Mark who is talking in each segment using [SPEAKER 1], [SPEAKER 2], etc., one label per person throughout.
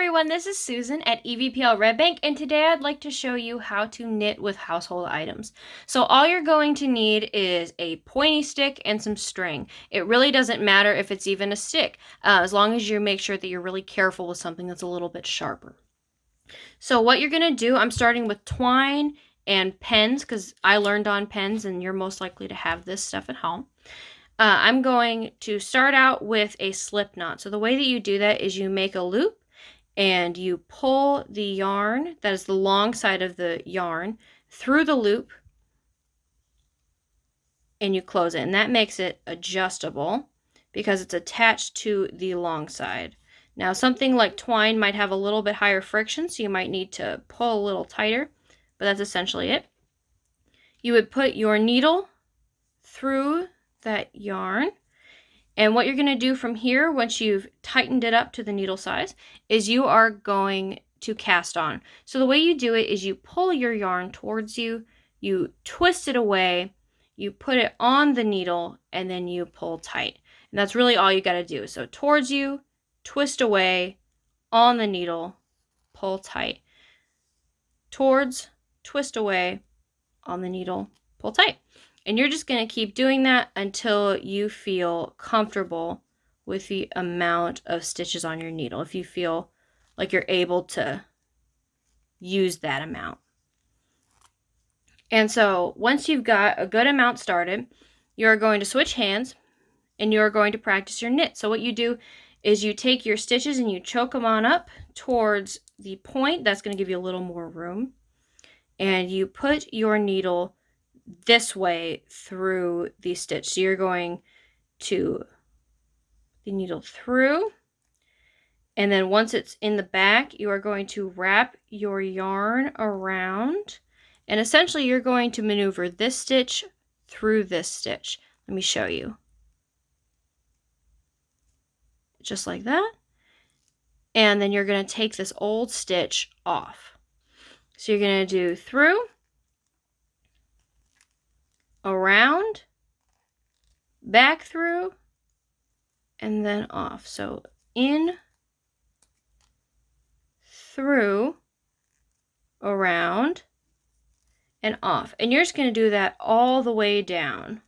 [SPEAKER 1] everyone, this is Susan at EVPL Red Bank, and today I'd like to show you how to knit with household items. So all you're going to need is a pointy stick and some string. It really doesn't matter if it's even a stick, as long as you make sure that you're really careful with something that's a little bit sharper. So what you're going to do, I'm starting with twine and pens, because I learned on pens and you're most likely to have this stuff at home. I'm going to start out with a slip knot. So the way that you do that is you make a loop and you pull the yarn, that is the long side of the yarn, through the loop and you close it. And that makes it adjustable because it's attached to the long side. Now something like twine might have a little bit higher friction, so you might need to pull a little tighter, but that's essentially it. You would put your needle through that yarn, and what you're going to do from here, once you've tightened it up to the needle size, is you are going to cast on. So the way you do it is you pull your yarn towards you, you twist it away, you put it on the needle, and then you pull tight. And that's really all you got to do. So towards you, twist away, on the needle, pull tight. Towards, twist away, on the needle, pull tight. And you're just going to keep doing that until you feel comfortable with the amount of stitches on your needle, if you feel like you're able to use that amount. And so once you've got a good amount started, you're going to switch hands and you're going to practice your knit. So what you do is you take your stitches and you choke them on up towards the point. That's going to give you a little more room. And you put your needle this way through the stitch. So you're going to the needle through, and then once it's in the back, you are going to wrap your yarn around, and essentially you're going to maneuver this stitch through this stitch. Let me show you. Just like that. And then you're going to take this old stitch off. So you're going to do through, around, back through, and then off. So in, through, around, and off. And you're just going to do that all the way down.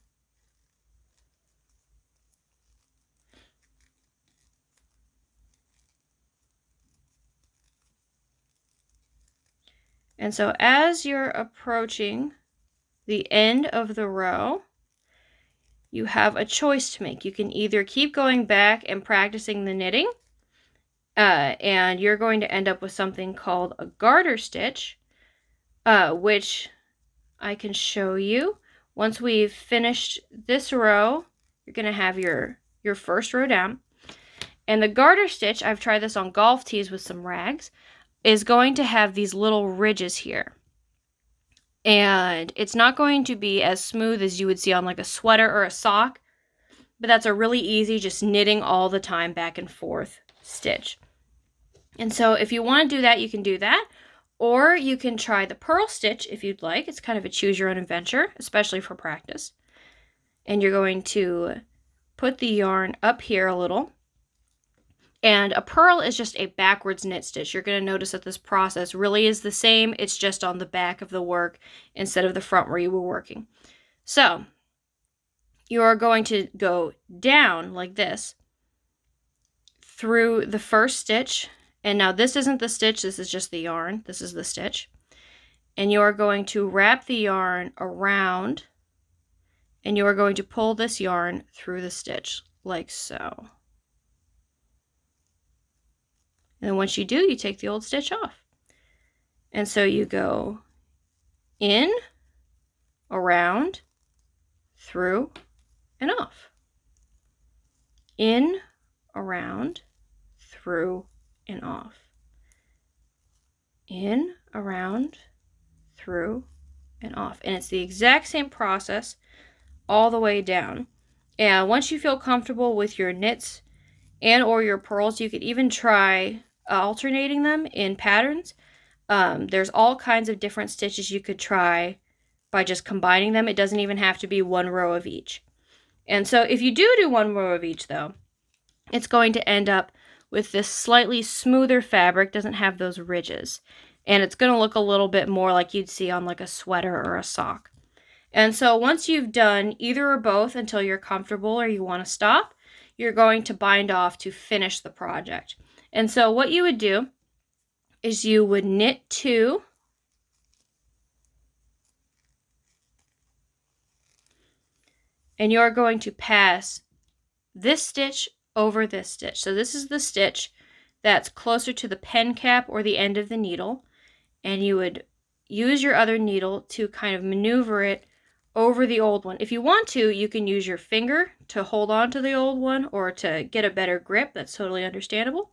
[SPEAKER 1] And so as you're approaching the end of the row, you have a choice to make. You can either keep going back and practicing the knitting, and you're going to end up with something called a garter stitch, which I can show you. Once we've finished this row, you're going to have your first row down. And the garter stitch, I've tried this on golf tees with some rags, is going to have these little ridges here. And it's not going to be as smooth as you would see on like a sweater or a sock, but that's a really easy, just knitting all the time back and forth stitch. And so if you want to do that, you can do that, or you can try the purl stitch if you'd like. It's kind of a choose your own adventure, especially for practice. And you're going to put the yarn up here a little. And a purl is just a backwards knit stitch. You're going to notice that this process really is the same. It's just on the back of the work instead of the front where you were working. So you are going to go down like this through the first stitch. And now this isn't the stitch. This is just the yarn. This is the stitch. And you are going to wrap the yarn around, and you are going to pull this yarn through the stitch like so. And then once you do, you take the old stitch off. And so you go in, around, through, and off. In, around, through, and off. In, around, through, and off. And it's the exact same process all the way down. And once you feel comfortable with your knits and or your purls, you could even try alternating them in patterns. There's all kinds of different stitches you could try by just combining them. It doesn't even have to be one row of each. And so if you do one row of each though, it's going to end up with this slightly smoother fabric, doesn't have those ridges. And it's going to look a little bit more like you'd see on like a sweater or a sock. And so once you've done either or both until you're comfortable or you want to stop, you're going to bind off to finish the project. And so what you would do is you would knit 2, and you're going to pass this stitch over this stitch. So this is the stitch that's closer to the pen cap or the end of the needle, and you would use your other needle to kind of maneuver it over the old one. If you want to, you can use your finger to hold on to the old one or to get a better grip. That's totally understandable.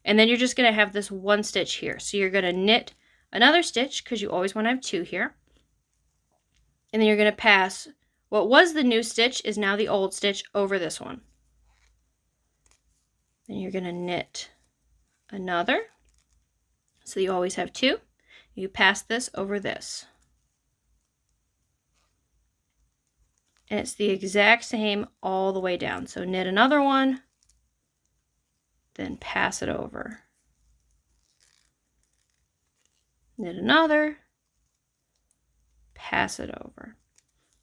[SPEAKER 1] And then you're just going to have this one stitch here. So you're going to knit another stitch, because you always want to have 2 here. And then you're going to pass what was the new stitch is now the old stitch over this one. Then you're going to knit another. So you always have 2. You pass this over this. And it's the exact same all the way down. So knit another one, then pass it over. Knit another, pass it over,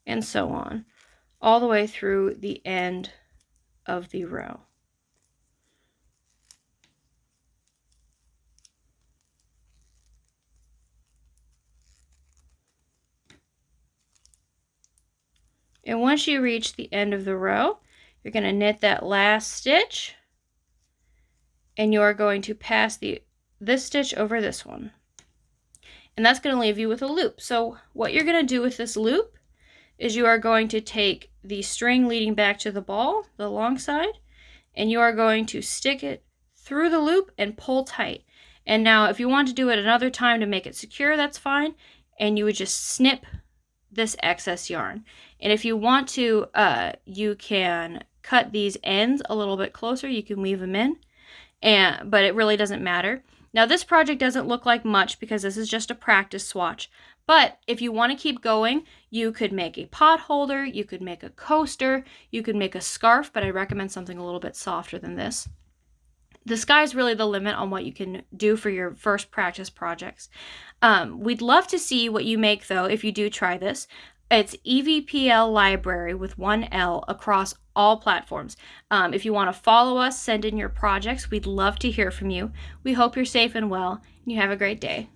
[SPEAKER 1] and so on, all the way through the end of the row. And once you reach the end of the row, you're going to knit that last stitch, and you're going to pass this stitch over this one. And that's going to leave you with a loop. So what you're going to do with this loop is you are going to take the string leading back to the ball, the long side, and you are going to stick it through the loop and pull tight. And now if you want to do it another time to make it secure, that's fine. And you would just snip this excess yarn. And if you want to, you can cut these ends a little bit closer. You can weave them in, but it really doesn't matter. Now this project doesn't look like much because this is just a practice swatch. But if you want to keep going, you could make a pot holder, you could make a coaster, you could make a scarf, but I recommend something a little bit softer than this. The sky's really the limit on what you can do for your first practice projects. We'd love to see what you make, though, if you do try this. It's EVPL Library with 1 L across all platforms. If you want to follow us, send in your projects. We'd love to hear from you. We hope you're safe and well, and you have a great day.